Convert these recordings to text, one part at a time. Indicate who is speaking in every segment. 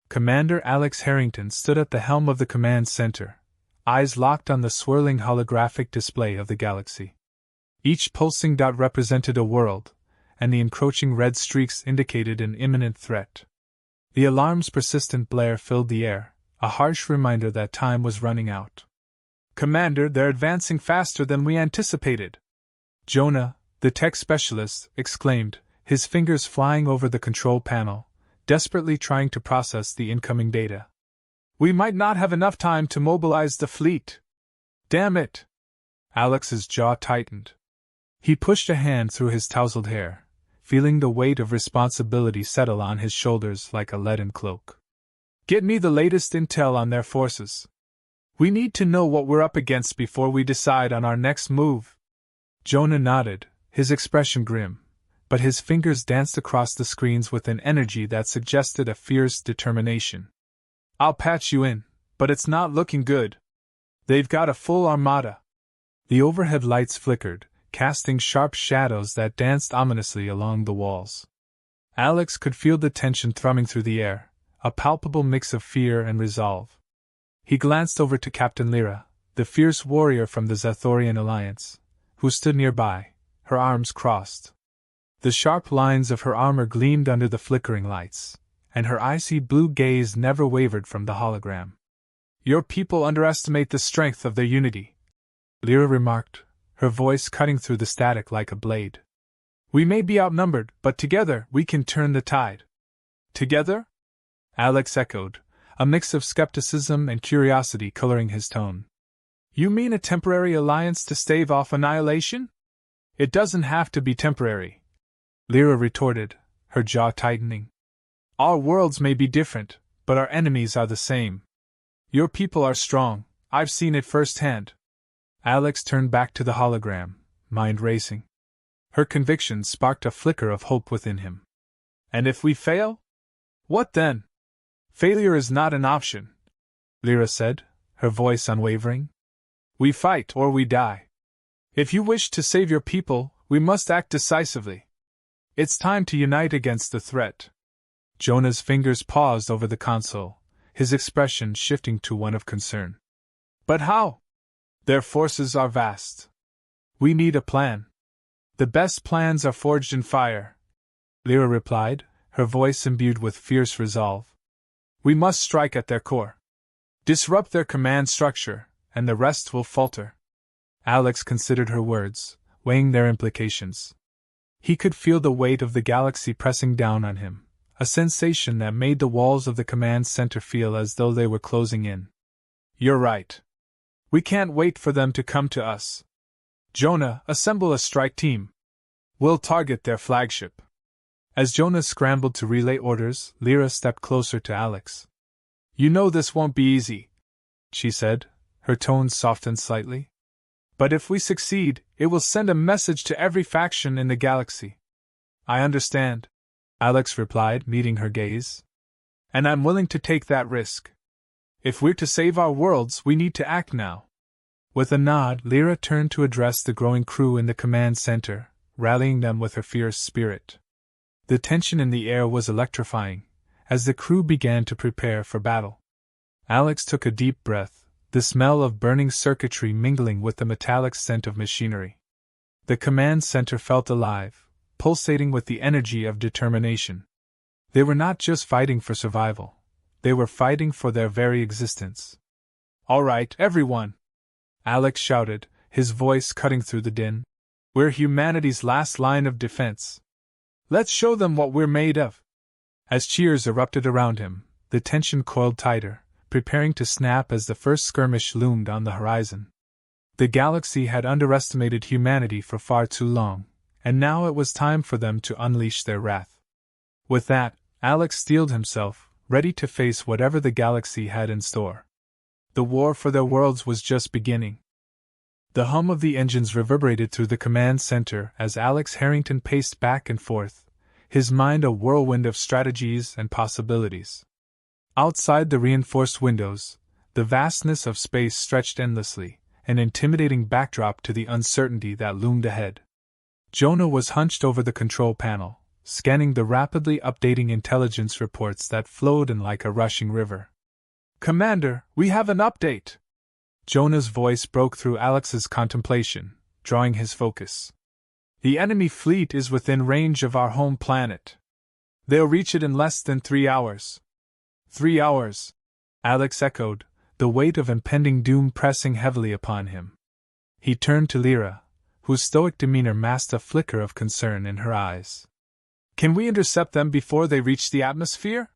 Speaker 1: Commander Alex Harrington stood at the helm of the command center, eyes locked on the swirling holographic display of the galaxy. Each pulsing dot represented a world, and the encroaching red streaks indicated an imminent threat. The alarm's persistent blare filled the air, a harsh reminder that time was running out. "Commander, they're advancing faster than we anticipated," Jonah, the tech specialist, exclaimed, his fingers flying over the control panel, desperately trying to process the incoming data. "We might not have enough time to mobilize the fleet." "Damn it!" Alex's jaw tightened. He pushed a hand through his tousled hair, feeling the weight of responsibility settle on his shoulders like a leaden cloak. "Get me the latest intel on their forces. We need to know what we're up against before we decide on our next move." Jonah nodded, his expression grim, but his fingers danced across the screens with an energy that suggested a fierce determination. "I'll patch you in, but it's not looking good. They've got a full armada." The overhead lights flickered, casting sharp shadows that danced ominously along the walls. Alex could feel the tension thrumming through the air, a palpable mix of fear and resolve. He glanced over to Captain Lyra, the fierce warrior from the Zathorian Alliance, who stood nearby, her arms crossed. The sharp lines of her armor gleamed under the flickering lights, and her icy blue gaze never wavered from the hologram. "Your people underestimate the strength of their unity," Lyra remarked, her voice cutting through the static like a blade. "We may be outnumbered, but together we can turn the tide." "Together?" Alex echoed, a mix of skepticism and curiosity coloring his tone. "You mean a temporary alliance to stave off annihilation?" "It doesn't have to be temporary," Lyra retorted, her jaw tightening. "Our worlds may be different, but our enemies are the same. Your people are strong, I've seen it firsthand." Alex turned back to the hologram, mind racing. Her conviction sparked a flicker of hope within him. "And if we fail? What then?" "Failure is not an option," Lyra said, her voice unwavering. "We fight or we die. If you wish to save your people, we must act decisively. It's time to unite against the threat." Jonah's fingers paused over the console, his expression shifting to one of concern. "But how? Their forces are vast. We need a plan." "The best plans are forged in fire," Lyra replied, her voice imbued with fierce resolve. "We must strike at their core. Disrupt their command structure, and the rest will falter." Alex considered her words, weighing their implications. He could feel the weight of the galaxy pressing down on him, a sensation that made the walls of the command center feel as though they were closing in. "You're right. We can't wait for them to come to us. Jonah, assemble a strike team. We'll target their flagship." As Jonah scrambled to relay orders, Lyra stepped closer to Alex. "You know this won't be easy," she said, her tone softened slightly. "But if we succeed, it will send a message to every faction in the galaxy." "I understand," Alex replied, meeting her gaze. "And I'm willing to take that risk. If we're to save our worlds, we need to act now." With a nod, Lyra turned to address the growing crew in the command center, rallying them with her fierce spirit. The tension in the air was electrifying, as the crew began to prepare for battle. Alex took a deep breath, the smell of burning circuitry mingling with the metallic scent of machinery. The command center felt alive, pulsating with the energy of determination. They were not just fighting for survival. They were fighting for their very existence. "All right, everyone!" Alex shouted, his voice cutting through the din. "We're humanity's last line of defense. Let's show them what we're made of." As cheers erupted around him, the tension coiled tighter, preparing to snap as the first skirmish loomed on the horizon. The galaxy had underestimated humanity for far too long, and now it was time for them to unleash their wrath. With that, Alex steeled himself, ready to face whatever the galaxy had in store. The war for their worlds was just beginning. The hum of the engines reverberated through the command center as Alex Harrington paced back and forth, his mind a whirlwind of strategies and possibilities. Outside the reinforced windows, the vastness of space stretched endlessly, an intimidating backdrop to the uncertainty that loomed ahead. Jonah was hunched over the control panel, scanning the rapidly updating intelligence reports that flowed in like a rushing river. "Commander, we have an update!" Jonah's voice broke through Alex's contemplation, drawing his focus. "The enemy fleet is within range of our home planet. They'll reach it in less than 3 hours. 3 hours," Alex echoed, the weight of impending doom pressing heavily upon him. He turned to Lyra, whose stoic demeanor masked a flicker of concern in her eyes. "Can we intercept them before they reach the atmosphere?"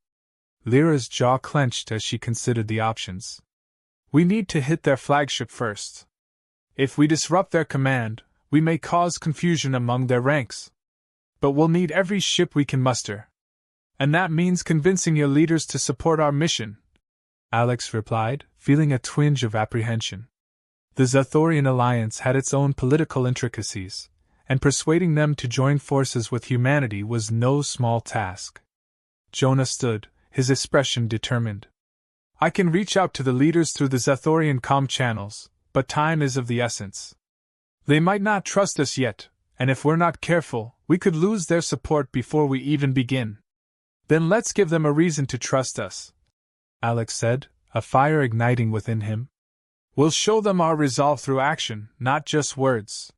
Speaker 1: Lyra's jaw clenched as she considered the options. "We need to hit their flagship first. If we disrupt their command, we may cause confusion among their ranks. But we'll need every ship we can muster. And that means convincing your leaders to support our mission," Alex replied, feeling a twinge of apprehension. The Zathorian alliance had its own political intricacies, and persuading them to join forces with humanity was no small task. Jonah stood, his expression determined. "I can reach out to the leaders through the Zathorian comm channels, but time is of the essence. They might not trust us yet, and if we're not careful, we could lose their support before we even begin." "Then let's give them a reason to trust us," Alex said, a fire igniting within him. "We'll show them our resolve through action, not just words."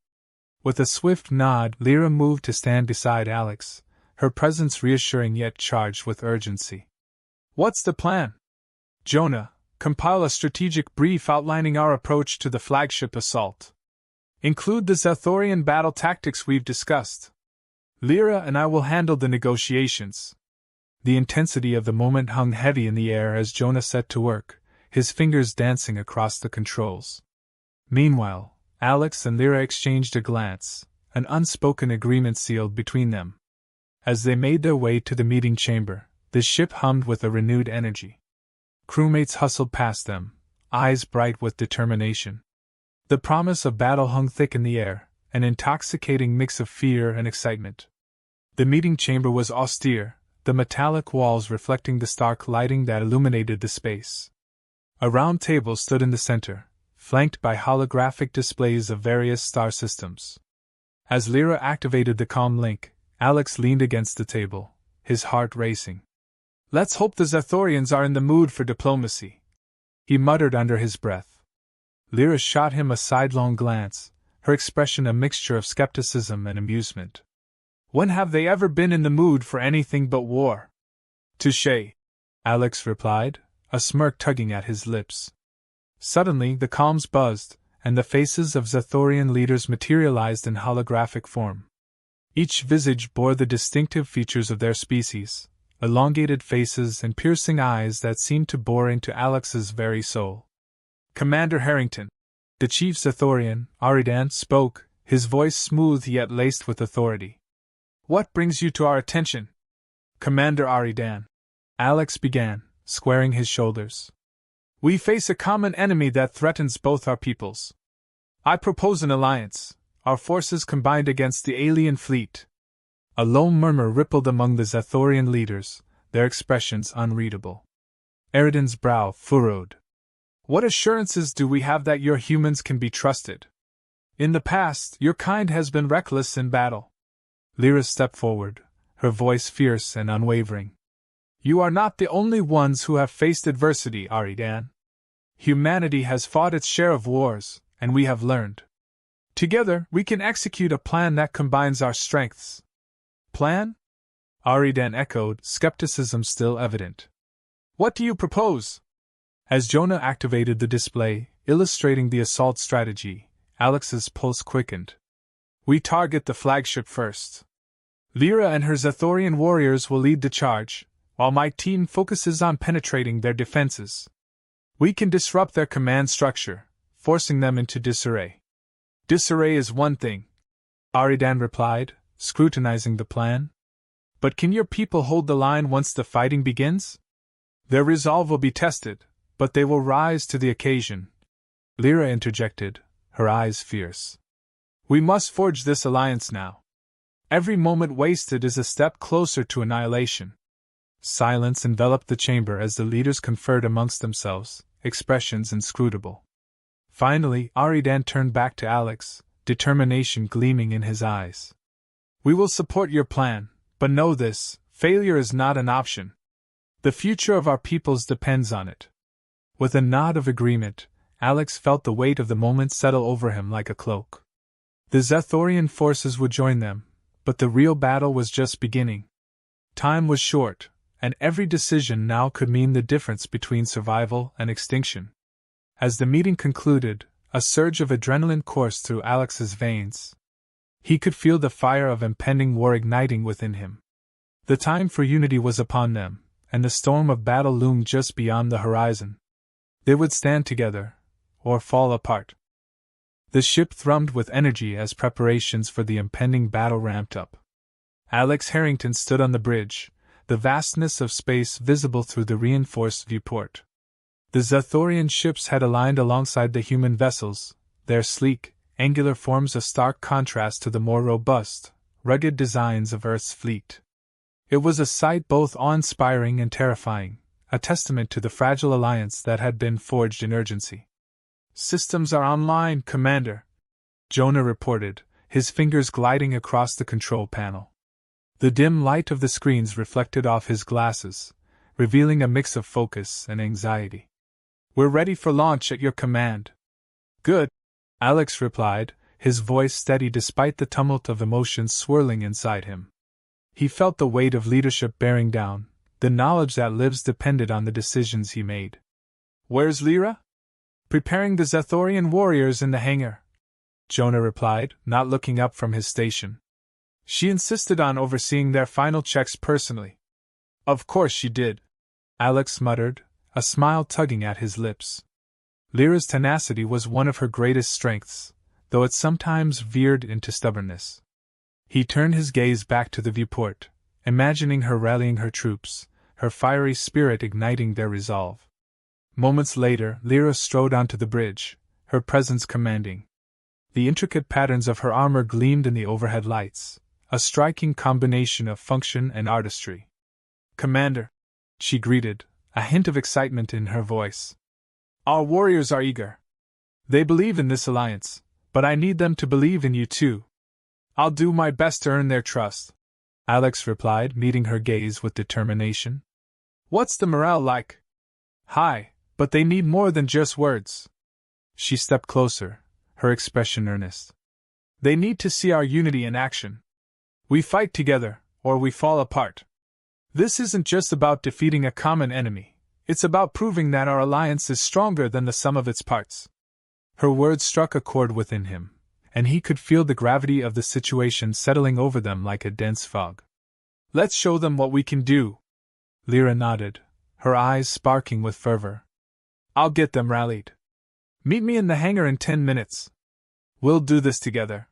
Speaker 1: With a swift nod, Lyra moved to stand beside Alex, her presence reassuring yet charged with urgency. "What's the plan?" "Jonah, compile a strategic brief outlining our approach to the flagship assault. Include the Zathorian battle tactics we've discussed. Lyra and I will handle the negotiations." The intensity of the moment hung heavy in the air as Jonah set to work, his fingers dancing across the controls. Meanwhile, Alex and Lyra exchanged a glance, an unspoken agreement sealed between them. As they made their way to the meeting chamber, the ship hummed with a renewed energy. Crewmates hustled past them, eyes bright with determination. The promise of battle hung thick in the air, an intoxicating mix of fear and excitement. The meeting chamber was austere, the metallic walls reflecting the stark lighting that illuminated the space. A round table stood in the center, flanked by holographic displays of various star systems. As Lyra activated the comm link, Alex leaned against the table, his heart racing. "Let's hope the Zathorians are in the mood for diplomacy," he muttered under his breath. Lyra shot him a sidelong glance, her expression a mixture of skepticism and amusement. "When have they ever been in the mood for anything but war?" "Touché," Alex replied, a smirk tugging at his lips. Suddenly the comms buzzed, and the faces of Zathorian leaders materialized in holographic form. Each visage bore the distinctive features of their species, elongated faces and piercing eyes that seemed to bore into Alex's very soul. "Commander Harrington," the chief Zathorian, Aridan, spoke, his voice smooth yet laced with authority. "What brings you to our attention?" "Commander Aridan," Alex began, squaring his shoulders. "We face a common enemy that threatens both our peoples. I propose an alliance, our forces combined against the alien fleet." A low murmur rippled among the Zathorian leaders, their expressions unreadable. Aridan's brow furrowed. "What assurances do we have that your humans can be trusted? In the past, your kind has been reckless in battle." Lyra stepped forward, her voice fierce and unwavering. "You are not the only ones who have faced adversity, Aridan. Humanity has fought its share of wars, and we have learned. Together, we can execute a plan that combines our strengths." "Plan?" Aridan echoed, skepticism still evident. "What do you propose?" As Jonah activated the display, illustrating the assault strategy, Alex's pulse quickened. "We target the flagship first. Lyra and her Zathorian warriors will lead the charge, while my team focuses on penetrating their defenses. We can disrupt their command structure, forcing them into disarray." "Disarray is one thing," Aridan replied, scrutinizing the plan. "But can your people hold the line once the fighting begins?" "Their resolve will be tested, but they will rise to the occasion," Lyra interjected, her eyes fierce. "We must forge this alliance now. Every moment wasted is a step closer to annihilation." Silence enveloped the chamber as the leaders conferred amongst themselves, expressions inscrutable. Finally, Aridan turned back to Alex, determination gleaming in his eyes. "We will support your plan, But know this, failure is not an option. The future of our peoples depends on it. With a nod of agreement, Alex felt the weight of the moment settle over him like a cloak. The Zathorian forces would join them, but the real battle was just beginning. Time was short, and every decision now could mean the difference between survival and extinction. As the meeting concluded, a surge of adrenaline coursed through Alex's veins. He could feel the fire of impending war igniting within him. The time for unity was upon them, and the storm of battle loomed just beyond the horizon. They would stand together, or fall apart. The ship thrummed with energy as preparations for the impending battle ramped up. Alex Harrington stood on the bridge, the vastness of space visible through the reinforced viewport. The Zathorian ships had aligned alongside the human vessels, their sleek, angular forms a stark contrast to the more robust, rugged designs of Earth's fleet. It was a sight both awe-inspiring and terrifying, a testament to the fragile alliance that had been forged in urgency. "Systems are online, Commander," Jonah reported, his fingers gliding across the control panel. The dim light of the screens reflected off his glasses, revealing a mix of focus and anxiety. "We're ready for launch at your command." "Good," Alex replied, his voice steady despite the tumult of emotions swirling inside him. He felt the weight of leadership bearing down, the knowledge that lives depended on the decisions he made. "Where's Lyra?" "Preparing the Zathorian warriors in the hangar," Jonah replied, not looking up from his station. "She insisted on overseeing their final checks personally." "Of course she did," Alex muttered, a smile tugging at his lips. Lyra's tenacity was one of her greatest strengths, though it sometimes veered into stubbornness. He turned his gaze back to the viewport, imagining her rallying her troops, her fiery spirit igniting their resolve. Moments later, Lyra strode onto the bridge, her presence commanding. The intricate patterns of her armor gleamed in the overhead lights, a striking combination of function and artistry. "Commander," she greeted, a hint of excitement in her voice. "Our warriors are eager. They believe in this alliance, but I need them to believe in you too." "I'll do my best to earn their trust," Alex replied, meeting her gaze with determination. "What's the morale like?" "High, but they need more than just words." She stepped closer, her expression earnest. "They need to see our unity in action. We fight together, or we fall apart. This isn't just about defeating a common enemy, it's about proving that our alliance is stronger than the sum of its parts." Her words struck a chord within him, and he could feel the gravity of the situation settling over them like a dense fog. "Let's show them what we can do." Lyra nodded, her eyes sparkling with fervor. "I'll get them rallied. Meet me in the hangar in 10 minutes. We'll do this together."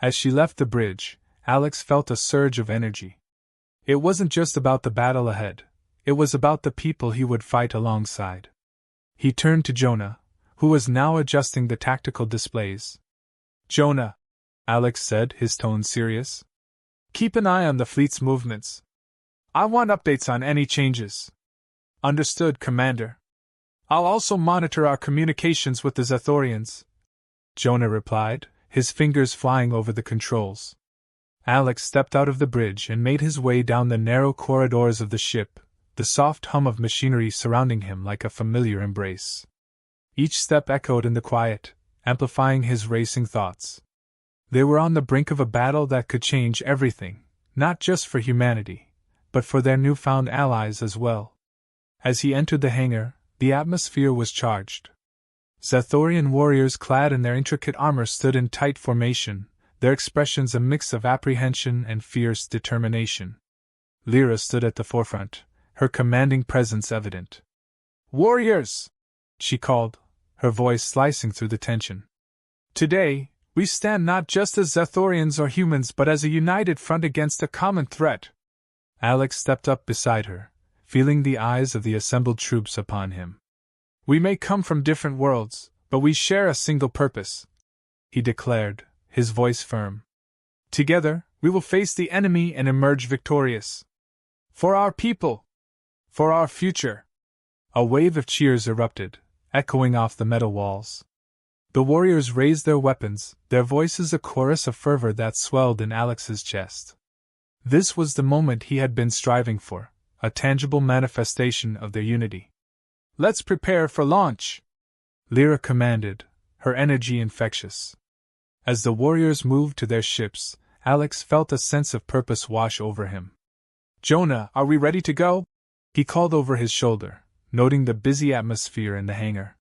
Speaker 1: As she left the bridge, Alex felt a surge of energy. It wasn't just about the battle ahead, it was about the people he would fight alongside. He turned to Jonah, who was now adjusting the tactical displays. "Jonah," Alex said, his tone serious. "Keep an eye on the fleet's movements. I want updates on any changes." "Understood, Commander." "I'll also monitor our communications with the Zathorians," Jonah replied, his fingers flying over the controls. Alex stepped out of the bridge and made his way down the narrow corridors of the ship, the soft hum of machinery surrounding him like a familiar embrace. Each step echoed in the quiet, amplifying his racing thoughts. They were on the brink of a battle that could change everything, not just for humanity, but for their newfound allies as well. As he entered the hangar, the atmosphere was charged. Zathorian warriors clad in their intricate armor stood in tight formation, their expressions a mix of apprehension and fierce determination. Lyra stood at the forefront, her commanding presence evident. "Warriors!" she called, her voice slicing through the tension. "Today, we stand not just as Zathorians or humans but as a united front against a common threat." Alex stepped up beside her, feeling the eyes of the assembled troops upon him. "We may come from different worlds, but we share a single purpose," he declared, his voice firm. "Together, we will face the enemy and emerge victorious. For our people! For our future!" A wave of cheers erupted, echoing off the metal walls. The warriors raised their weapons, their voices a chorus of fervor that swelled in Alex's chest. This was the moment he had been striving for, a tangible manifestation of their unity. "Let's prepare for launch," Lyra commanded, her energy infectious. As the warriors moved to their ships, Alex felt a sense of purpose wash over him. "Jonah, are we ready to go?" he called over his shoulder, noting the busy atmosphere in the hangar.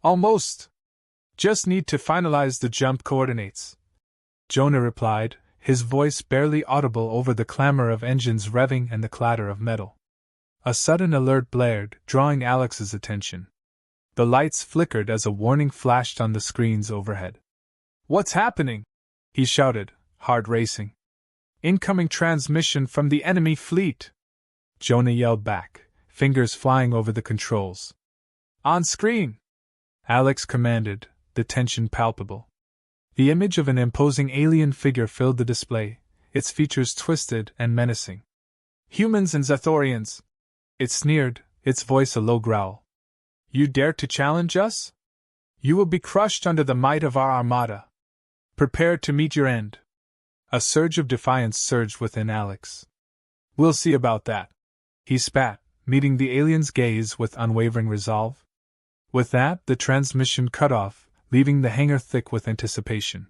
Speaker 1: "Almost. Just need to finalize the jump coordinates," Jonah replied, his voice barely audible over the clamor of engines revving and the clatter of metal. A sudden alert blared, drawing Alex's attention. The lights flickered as a warning flashed on the screens overhead. "What's happening?" he shouted, heart racing. "Incoming transmission from the enemy fleet!" Jonah yelled back, fingers flying over the controls. "On screen!" Alex commanded, the tension palpable. The image of an imposing alien figure filled the display, its features twisted and menacing. "Humans and Zathorians!" It sneered, its voice a low growl. "You dare to challenge us? You will be crushed under the might of our armada. Prepare to meet your end." A surge of defiance surged within Alex. "We'll see about that," he spat, meeting the alien's gaze with unwavering resolve. With that, the transmission cut off, leaving the hangar thick with anticipation.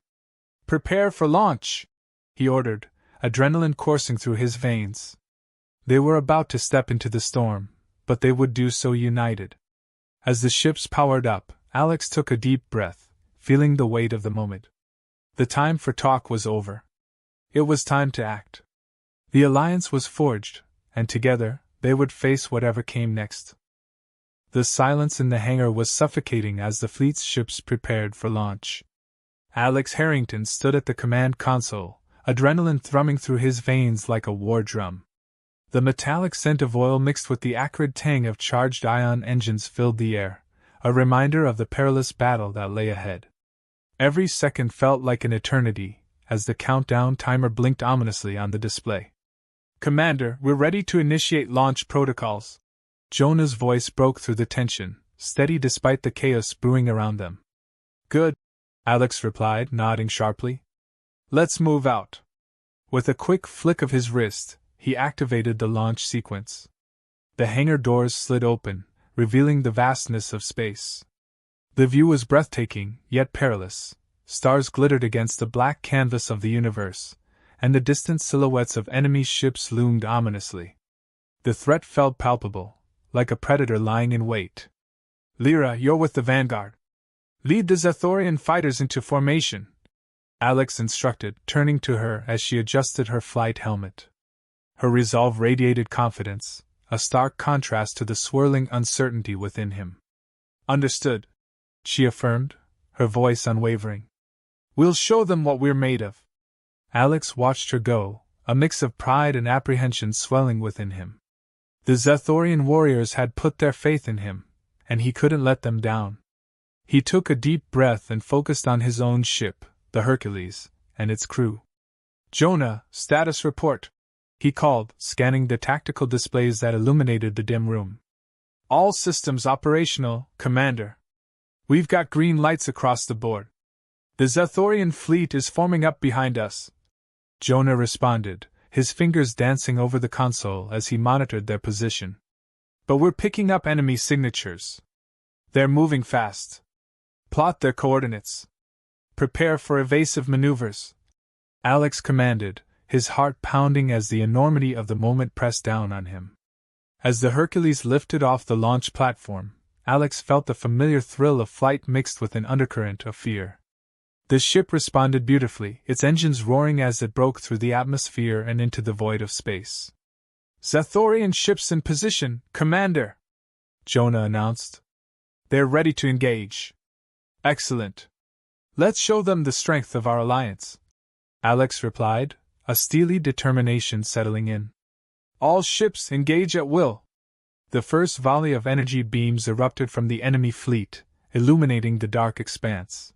Speaker 1: "Prepare for launch," he ordered, adrenaline coursing through his veins. They were about to step into the storm, but they would do so united. As the ships powered up, Alex took a deep breath, feeling the weight of the moment. The time for talk was over. It was time to act. The alliance was forged, and together, they would face whatever came next. The silence in the hangar was suffocating as the fleet's ships prepared for launch. Alex Harrington stood at the command console, adrenaline thrumming through his veins like a war drum. The metallic scent of oil mixed with the acrid tang of charged ion engines filled the air, a reminder of the perilous battle that lay ahead. Every second felt like an eternity, as the countdown timer blinked ominously on the display. "Commander, we're ready to initiate launch protocols." Jonah's voice broke through the tension, steady despite the chaos brewing around them. "Good," Alex replied, nodding sharply. "Let's move out." With a quick flick of his wrist, he activated the launch sequence. The hangar doors slid open, revealing the vastness of space. The view was breathtaking, yet perilous. Stars glittered against the black canvas of the universe, and the distant silhouettes of enemy ships loomed ominously. The threat felt palpable, like a predator lying in wait. "Lyra, you're with the vanguard. Lead the Zathorian fighters into formation," Alex instructed, turning to her as she adjusted her flight helmet. Her resolve radiated confidence, a stark contrast to the swirling uncertainty within him. "Understood," she affirmed, her voice unwavering. "We'll show them what we're made of." Alex watched her go, a mix of pride and apprehension swelling within him. The Zathorian warriors had put their faith in him, and he couldn't let them down. He took a deep breath and focused on his own ship, the Hercules, and its crew. "Jonah, status report," he called, scanning the tactical displays that illuminated the dim room. "All systems operational, Commander. We've got green lights across the board. The Zathorian fleet is forming up behind us," Jonah responded, his fingers dancing over the console as he monitored their position. "But we're picking up enemy signatures. They're moving fast. Plot their coordinates. Prepare for evasive maneuvers," Alex commanded, his heart pounding as the enormity of the moment pressed down on him. As the Hercules lifted off the launch platform, Alex felt the familiar thrill of flight mixed with an undercurrent of fear. The ship responded beautifully, its engines roaring as it broke through the atmosphere and into the void of space. "Zathorian ships in position, Commander," Jonah announced. "They're ready to engage." "Excellent. Let's show them the strength of our alliance," Alex replied, a steely determination settling in. "All ships engage at will." The first volley of energy beams erupted from the enemy fleet, illuminating the dark expanse.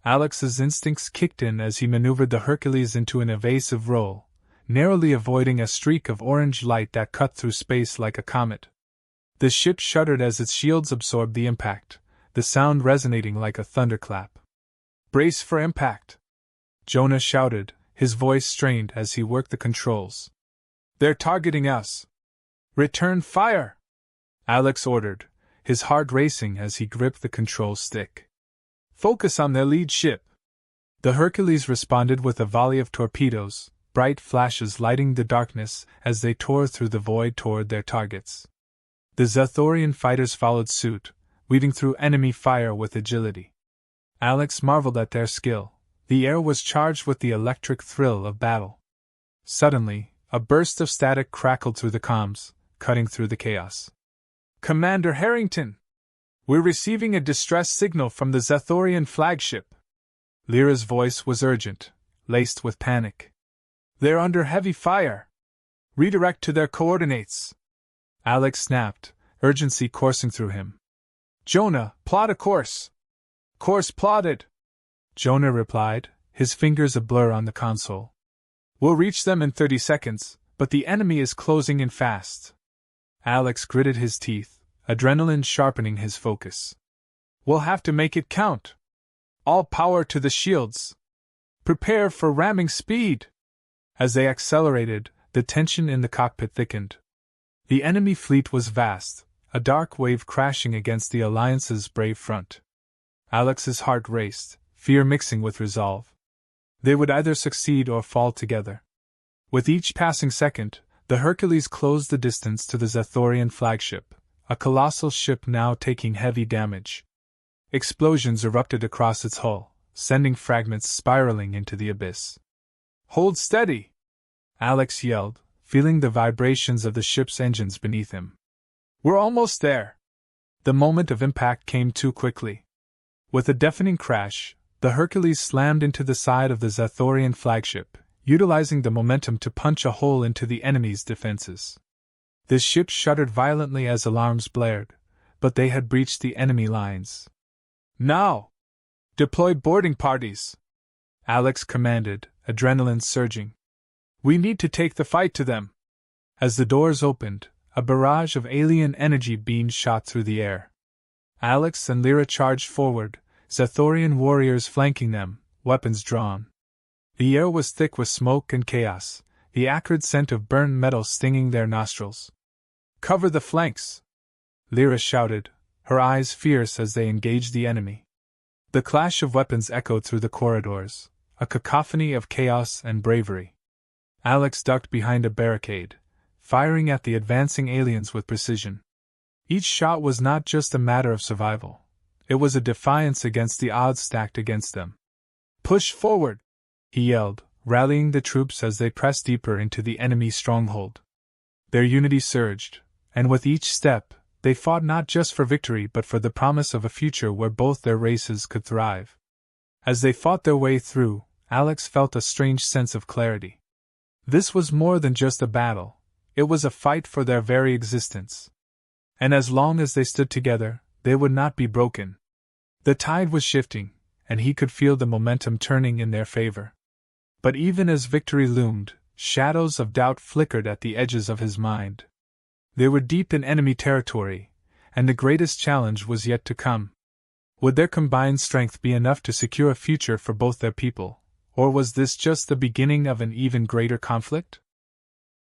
Speaker 1: Alex's instincts kicked in as he maneuvered the Hercules into an evasive roll, narrowly avoiding a streak of orange light that cut through space like a comet. The ship shuddered as its shields absorbed the impact, the sound resonating like a thunderclap. "Brace for impact," Jonah shouted, his voice strained as he worked the controls. "They're targeting us! Return fire!" Alex ordered, his heart racing as he gripped the control stick. "Focus on their lead ship." The Hercules responded with a volley of torpedoes, bright flashes lighting the darkness as they tore through the void toward their targets. The Zathorian fighters followed suit, weaving through enemy fire with agility. Alex marveled at their skill. The air was charged with the electric thrill of battle. Suddenly, a burst of static crackled through the comms, cutting through the chaos. "Commander Harrington! We're receiving a distress signal from the Zathorian flagship." Lyra's voice was urgent, laced with panic. "They're under heavy fire. Redirect to their coordinates." Alex snapped, urgency coursing through him. "Jonah, plot a course." "Course plotted," Jonah replied, his fingers a blur on the console. "We'll reach them in 30 seconds, but the enemy is closing in fast." Alex gritted his teeth, adrenaline sharpening his focus. "We'll have to make it count. All power to the shields. Prepare for ramming speed." As they accelerated, the tension in the cockpit thickened. The enemy fleet was vast, a dark wave crashing against the Alliance's brave front. Alex's heart raced, fear mixing with resolve. They would either succeed or fall together. With each passing second, the Hercules closed the distance to the Zathorian flagship, a colossal ship now taking heavy damage. Explosions erupted across its hull, sending fragments spiraling into the abyss. "Hold steady!" Alex yelled, feeling the vibrations of the ship's engines beneath him. "We're almost there!" The moment of impact came too quickly. With a deafening crash, the Hercules slammed into the side of the Zathorian flagship, utilizing the momentum to punch a hole into the enemy's defenses. The ship shuddered violently as alarms blared, but they had breached the enemy lines. "Now! Deploy boarding parties!" Alex commanded, adrenaline surging. "We need to take the fight to them." As the doors opened, a barrage of alien energy beams shot through the air. Alex and Lyra charged forward, Zathorian warriors flanking them, weapons drawn. The air was thick with smoke and chaos, the acrid scent of burned metal stinging their nostrils. "Cover the flanks!" Lyra shouted, her eyes fierce as they engaged the enemy. The clash of weapons echoed through the corridors, a cacophony of chaos and bravery. Alex ducked behind a barricade, firing at the advancing aliens with precision. Each shot was not just a matter of survival. It was a defiance against the odds stacked against them. "Push forward!" he yelled, rallying the troops as they pressed deeper into the enemy stronghold. Their unity surged, and with each step, they fought not just for victory but for the promise of a future where both their races could thrive. As they fought their way through, Alex felt a strange sense of clarity. This was more than just a battle, it was a fight for their very existence. And as long as they stood together, they would not be broken. The tide was shifting, and he could feel the momentum turning in their favor. But even as victory loomed, shadows of doubt flickered at the edges of his mind. They were deep in enemy territory, and the greatest challenge was yet to come. Would their combined strength be enough to secure a future for both their people, or was this just the beginning of an even greater conflict?